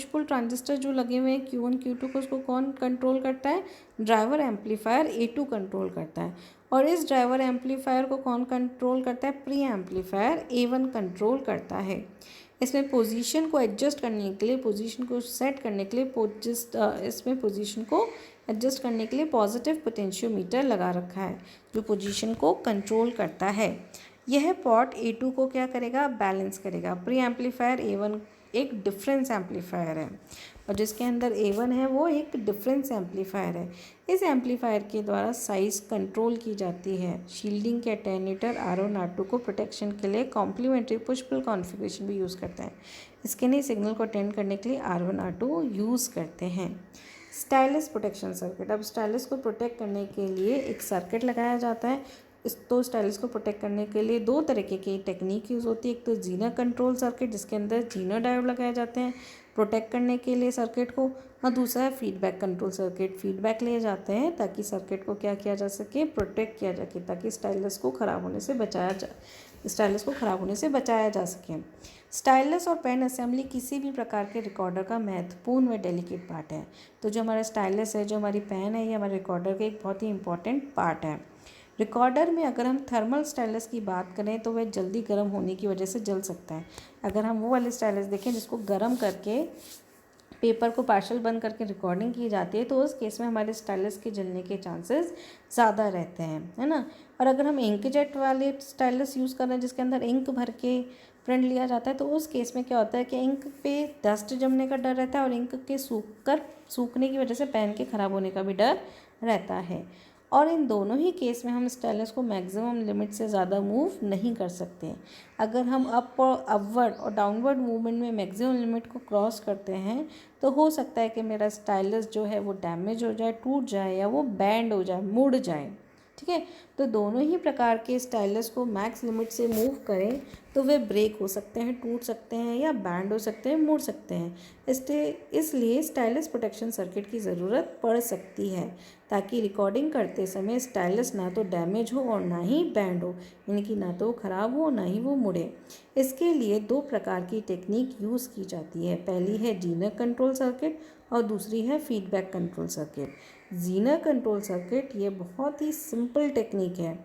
पुल ट्रांजिस्टर जो लगे हुए हैं Q1 Q2 को, उसको कौन कंट्रोल करता है, ड्राइवर एम्पलीफायर A2 कंट्रोल करता है। और इस ड्राइवर एम्पलीफायर को कौन कंट्रोल करता है, प्री एम्पलीफायर A1 कंट्रोल करता है। इसमें पोजीशन को एडजस्ट करने के लिए, पोजीशन को सेट करने के लिए इसमें पोजीशन को एडजस्ट करने के लिए पॉजिटिव पोटेंशियोमीटर लगा रखा है जो पोजीशन को कंट्रोल करता है। यह पोर्ट A2 को क्या करेगा, बैलेंस करेगा। प्री एम्पलीफायर A1 एक डिफरेंस एम्पलीफायर है और जिसके अंदर A1 है वो एक डिफरेंस एम्पलीफायर है। इस एम्पलीफायर के द्वारा साइज कंट्रोल की जाती है। शील्डिंग के अटेन्यूएटर R1 R2 को प्रोटेक्शन के लिए कॉम्प्लीमेंट्री पुश पुल कॉन्फ़िगरेशन भी यूज़ करते हैं। इसके लिए सिग्नल को अटेंड करने के लिए R1 R2 यूज़ करते हैं। स्टाइलस प्रोटेक्शन सर्किट, अब स्टाइलस को प्रोटेक्ट करने के लिए एक सर्किट लगाया जाता है। तो स्टाइलस को प्रोटेक्ट करने के लिए दो तरीके की टेक्निक यूज़ होती है। एक तो जीनर कंट्रोल सर्किट जिसके अंदर जीनर डायोड लगाए जाते हैं प्रोटेक्ट करने के लिए सर्किट को, और दूसरा है फीडबैक कंट्रोल सर्किट। फीडबैक लिए जाते हैं ताकि सर्किट को क्या किया जा सके, प्रोटेक्ट किया जा सके, ताकि स्टाइलस को ख़राब होने से बचाया जा सके। स्टाइलस और पेन असेंबली किसी भी प्रकार के रिकॉर्डर का महत्वपूर्ण व डेलिकेट पार्ट है। तो जो हमारा स्टाइलस है, जो हमारी पेन है, ये हमारे रिकॉर्डर का एक बहुत ही इंपॉर्टेंट पार्ट है। रिकॉर्डर में अगर हम थर्मल स्टाइलस की बात करें तो वह जल्दी गर्म होने की वजह से जल सकता है। अगर हम वो वाले स्टाइलस देखें जिसको गर्म करके पेपर को पार्शल बंद करके रिकॉर्डिंग की जाती है तो उस केस में हमारे स्टाइलस के जलने के चांसेस ज़्यादा रहते हैं, है ना। और अगर हम इंकजेट वाले स्टाइलस यूज़ कर रहे हैं जिसके अंदर इंक भर के प्रिंट लिया जाता है तो उस केस में क्या होता है कि इंक पे डस्ट जमने का डर रहता है और इंक के सूखने की वजह से पेन के ख़राब होने का भी डर रहता है। और इन दोनों ही केस में हम स्टाइलस को मैक्सिमम लिमिट से ज़्यादा मूव नहीं कर सकते। अगर हम अपवर्ड और डाउनवर्ड मूवमेंट में मैक्सिमम लिमिट को क्रॉस करते हैं तो हो सकता है कि मेरा स्टाइलस जो है वो डैमेज हो जाए, टूट जाए या वो बैंड हो जाए, मुड़ जाए। ठीक है, तो दोनों ही प्रकार के स्टाइलस को मैक्स लिमिट से मूव करें तो वे ब्रेक हो सकते हैं, टूट सकते हैं या बैंड हो सकते हैं, मुड़ सकते हैं। इसलिए स्टाइलस प्रोटेक्शन सर्किट की ज़रूरत पड़ सकती है ताकि रिकॉर्डिंग करते समय स्टाइलस ना तो डैमेज हो और ना ही बैंड हो, यानी कि ना तो ख़राब हो ना ही वो मुड़े। इसके लिए दो प्रकार की टेक्निक यूज़ की जाती है। पहली है जीनर कंट्रोल सर्किट और दूसरी है feedback control circuit. Zener control circuit ये बहुत ही सिंपल टेक्निक है,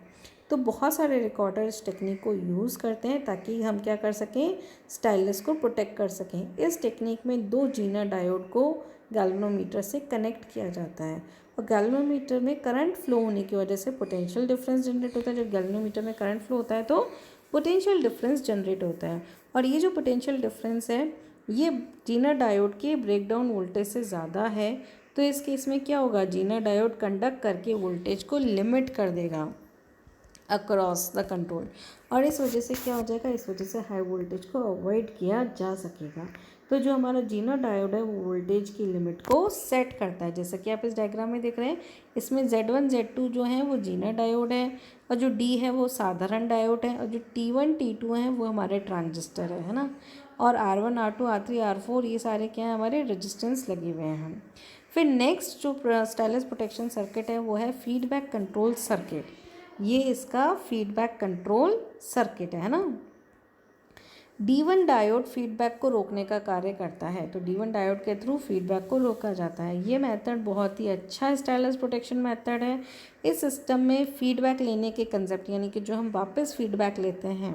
तो बहुत सारे रिकॉर्डर इस टेक्निक को यूज़ करते हैं ताकि हम क्या कर सकें, स्टाइलस को प्रोटेक्ट कर सकें। इस टेक्निक में दो जीनर डायोड को गैल्वेनोमीटर से कनेक्ट किया जाता है और गैल्वेनोमीटर में करंट फ्लो होने की वजह से पोटेंशियल डिफरेंस जनरेट होता है। जब गैल्वेनोमीटर में करंट फ्लो होता है तो पोटेंशियल डिफरेंस जनरेट होता है और ये जो पोटेंशियल डिफरेंस है ये जीनर डायोड के ब्रेकडाउन वोल्टेज से ज़्यादा है। तो इस केस में क्या होगा, जीनर डायोड कंडक्ट करके वोल्टेज को लिमिट कर देगा अक्रॉस द कंट्रोल और इस वजह से क्या हो जाएगा, इस वजह से हाई वोल्टेज को अवॉइड किया जा सकेगा। तो जो हमारा जीनर डायोड है वो वोल्टेज की लिमिट को सेट करता है। जैसा कि आप इस डायग्राम में देख रहे हैं, इसमें Z1 Z2 जो है वो जीनर डायोड है और जो D है वो साधारण डायोड है और जो T1 T2 हैं वो हमारे ट्रांजिस्टर है ना। और R1 R2 R3 R4 ये सारे क्या हैं, हमारे रेजिस्टेंस लगे हुए हैं। फिर नेक्स्ट जो स्टाइलस प्रोटेक्शन सर्किट है वो है फीडबैक कंट्रोल सर्किट। ये इसका फीडबैक कंट्रोल सर्किट है ना। D1 डायोड फीडबैक को रोकने का कार्य करता है। तो D1 डायोड के थ्रू फीडबैक को रोका जाता है। ये मेथड बहुत ही अच्छा स्टाइलस प्रोटेक्शन मेथड है। इस सिस्टम में फीडबैक लेने के कंसेप्ट, यानी कि जो हम वापस फीडबैक लेते हैं,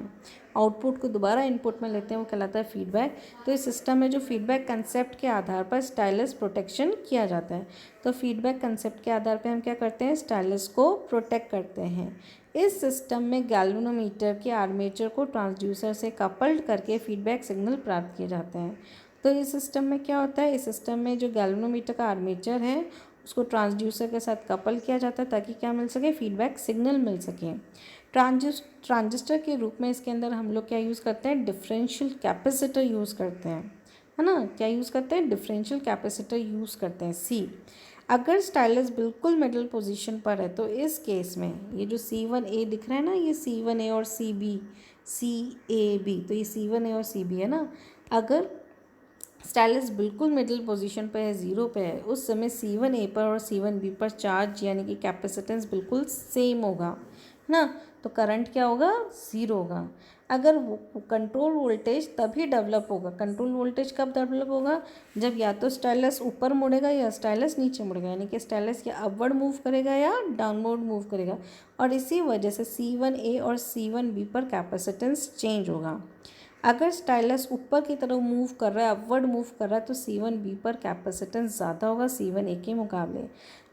आउटपुट को दोबारा इनपुट में लेते हैं, वो कहलाता है फीडबैक। तो इस सिस्टम में जो फीडबैक कंसेप्ट के आधार पर स्टाइलस प्रोटेक्शन किया जाता है। तो फीडबैक कंसेप्ट के आधार पर हम क्या करते हैं, स्टाइलस को प्रोटेक्ट करते हैं। इस सिस्टम में गैल्वेनोमीटर के आर्मेचर को ट्रांसड्यूसर से कपल्ड करके फीडबैक सिग्नल प्राप्त किए जाते हैं। तो इस सिस्टम में क्या होता है, इस सिस्टम में जो गैल्वेनोमीटर का आर्मेचर है उसको ट्रांसड्यूसर के साथ कपल किया जाता है ताकि क्या मिल सके, फीडबैक सिग्नल मिल सके। ट्रांजिस्टर के रूप में इसके अंदर हम लोग क्या यूज़ करते हैं, डिफरेंशियल कैपेसिटर यूज़ करते हैं, है ना। क्या यूज़ करते हैं, डिफरेंशियल कैपेसिटर यूज़ करते हैं। सी, अगर स्टाइलस बिल्कुल मिडल पोजीशन पर है तो इस केस में ये जो C1A दिख रहा है ना, ये C1A और CAB, तो ये C1A और CB है ना। अगर स्टाइलस बिल्कुल मिडिल पोजीशन पे है, 0 पे है, उस समय C1A पर और C1B पर चार्ज यानी कि कैपेसिटेंस बिल्कुल सेम होगा, है ना। तो करंट क्या होगा, 0 होगा। अगर कंट्रोल वोल्टेज तभी डेवलप होगा, कंट्रोल वोल्टेज कब डेवलप होगा, जब या तो स्टाइलस ऊपर मुड़ेगा या स्टाइलस नीचे मुड़ेगा, यानी कि स्टाइलस या अपवर्ड मूव करेगा या डाउनवर्ड मूव करेगा, और इसी वजह से C1A और C1B पर कैपेसिटेंस चेंज होगा। अगर स्टाइलस ऊपर की तरफ मूव कर रहा है, अपवर्ड मूव कर रहा है, तो C1B पर कैपेसिटेंस ज़्यादा होगा C1A के मुकाबले।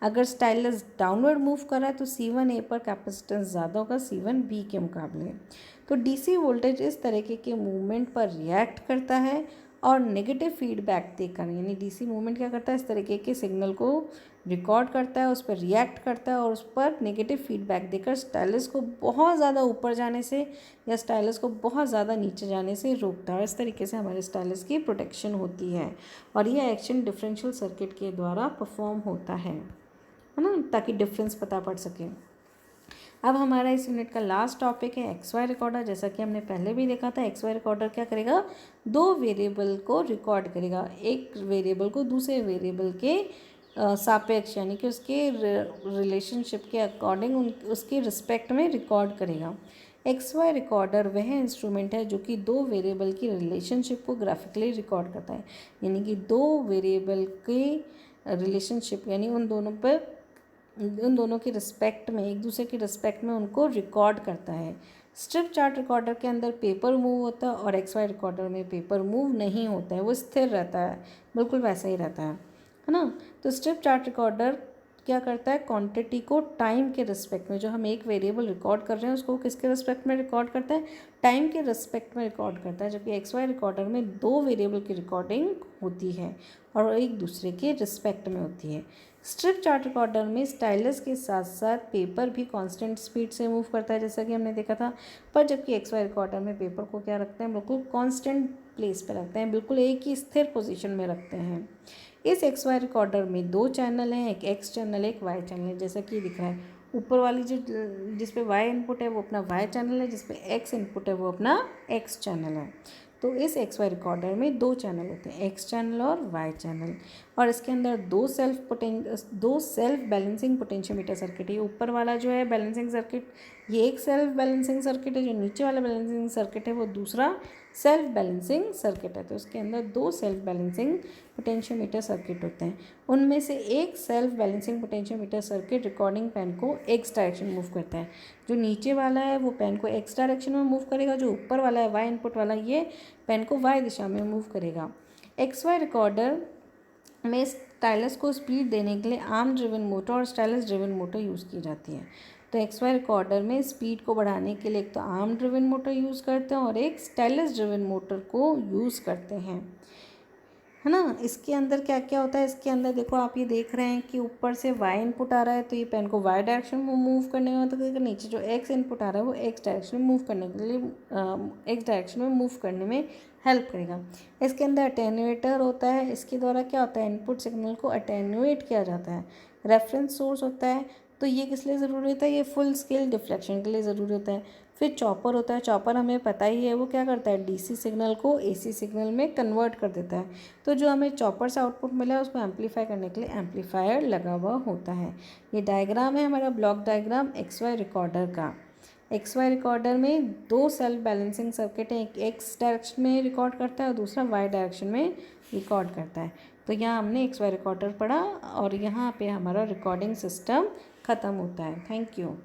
अगर स्टाइलस डाउनवर्ड मूव कर रहा है तो C1A पर कैपेसिटेंस ज़्यादा होगा C1B के मुकाबले। तो DC वोल्टेज इस तरीके के मूवमेंट पर रिएक्ट करता है और नेगेटिव फीडबैक देकर, यानी DC मूवमेंट क्या करता है, इस तरीके के सिग्नल को रिकॉर्ड करता है, उस पर रिएक्ट करता है और उस पर नेगेटिव फीडबैक देकर स्टाइलस को बहुत ज़्यादा ऊपर जाने से या स्टाइलस को बहुत ज़्यादा नीचे जाने से रोकता है। इस तरीके से हमारे स्टाइलस की प्रोटेक्शन होती है और यह एक्शन डिफरेंशियल सर्किट के द्वारा परफॉर्म होता है ना, ताकि डिफरेंस पता पड़ सके। अब हमारा इस यूनिट का लास्ट टॉपिक है XY रिकॉर्डर। जैसा कि हमने पहले भी देखा था, XY रिकॉर्डर क्या करेगा, 2 वेरिएबल को रिकॉर्ड करेगा, एक वेरिएबल को दूसरे वेरिएबल के सापेक्ष, यानी कि उसके रिलेशनशिप के अकॉर्डिंग उसके रिस्पेक्ट में रिकॉर्ड करेगा। XY रिकॉर्डर वह इंस्ट्रूमेंट है जो कि 2 वेरिएबल की रिलेशनशिप को ग्राफिकली रिकॉर्ड करता है, यानी कि 2 वेरिएबल के रिलेशनशिप, यानी उन दोनों के रिस्पेक्ट में, एक दूसरे के रिस्पेक्ट में उनको रिकॉर्ड करता है। स्ट्रिप चार्ट रिकॉर्डर के अंदर पेपर मूव होता है और XY रिकॉर्डर में पेपर मूव नहीं होता है, वो स्थिर रहता है, बिल्कुल वैसा ही रहता है ना। तो स्ट्रिप चार्ट रिकॉर्डर क्या करता है, क्वांटिटी को टाइम के रिस्पेक्ट में, जो हम एक वेरिएबल रिकॉर्ड कर रहे हैं उसको किसके रिस्पेक्ट में रिकॉर्ड करता है, टाइम के रिस्पेक्ट में रिकॉर्ड करता है। जबकि XY रिकॉर्डर में 2 वेरिएबल की रिकॉर्डिंग होती है और एक दूसरे के रिस्पेक्ट में होती है। स्ट्रिप चार्ट रिकॉर्डर में स्टाइलस के साथ साथ पेपर भी कांस्टेंट स्पीड से मूव करता है, जैसा कि हमने देखा था। पर जबकि XY रिकॉर्डर में पेपर को क्या रखते हैं, बिल्कुल कांस्टेंट प्लेस पे रखते हैं, बिल्कुल एक ही स्थिर पोजीशन में रखते हैं। इस XY रिकॉर्डर में 2 चैनल हैं, एक X चैनल है, एक Y चैनल है, जैसा कि दिख रहा है। ऊपर वाली जिस पे Y इनपुट है वो अपना Y चैनल है, जिस पे X इनपुट है वो अपना X चैनल है। तो इस XY रिकॉर्डर में 2 चैनल होते हैं, X चैनल और Y चैनल, और इसके अंदर 2 सेल्फ बैलेंसिंग पोटेंशियोमीटर सर्किट है। ऊपर वाला जो है बैलेंसिंग सर्किट, ये एक सेल्फ बैलेंसिंग सर्किट है, जो नीचे वाला बैलेंसिंग सर्किट है वो दूसरा सेल्फ बैलेंसिंग सर्किट है। तो इसके अंदर 2 सेल्फ बैलेंसिंग पोटेंशियोमीटर सर्किट होते हैं। उनमें से एक self balancing potentiometer circuit recording pen को X डायरेक्शन मूव करता है। जो नीचे वाला है वो पेन को X डायरेक्शन में मूव करेगा, जो ऊपर वाला है Y इनपुट वाला, ये पेन को Y दिशा में मूव करेगा। XY रिकॉर्डर में स्टाइलस को स्पीड देने के लिए आर्म ड्रिवन मोटर और स्टाइलस ड्रिवन मोटर यूज़ की जाती है। तो XY रिकॉर्डर में स्पीड को बढ़ाने के लिए एक तो आर्म ड्रिवन मोटर यूज़ करते हैं और एक स्टाइलस ड्रिवन मोटर को यूज़ करते हैं, है ना। इसके अंदर क्या क्या होता है, इसके अंदर देखो आप ये देख रहे हैं कि ऊपर से Y इनपुट आ रहा है तो ये पेन को Y डायरेक्शन में मूव करने में मदद करेगा। नीचे जो X इनपुट आ रहा है वो X डायरेक्शन में मूव करने के लिए X डायरेक्शन में मूव करने में हेल्प करेगा। इसके अंदर अटेन्यूएटर होता है, इसके द्वारा क्या होता है, इनपुट सिग्नल को अटेन्यूएट किया जाता है। रेफरेंस सोर्स होता है, तो ये किस लिए ज़रूरी होता है, ये फुल स्केल डिफ्लेक्शन के लिए ज़रूरी होता है। फिर चॉपर होता है, चॉपर हमें पता ही है वो क्या करता है, DC सिग्नल को AC सिग्नल में कन्वर्ट कर देता है। तो जो हमें चॉपर से आउटपुट मिला है उसको एम्पलीफाई करने के लिए एम्पलीफायर लगा हुआ होता है। ये डायग्राम है हमारा ब्लॉक डायग्राम XY रिकॉर्डर का। एक्स वाई रिकॉर्डर में दो सेल्फ बैलेंसिंग सर्किट हैं, एक एक्स डायरेक्शन में रिकॉर्ड करता है और दूसरा वाई डायरेक्शन में रिकॉर्ड करता है। तो यहाँ हमने एक्स वाई रिकॉर्डर पढ़ा और यहाँ पे हमारा रिकॉर्डिंग सिस्टम ख़त्म होता है। Thank you.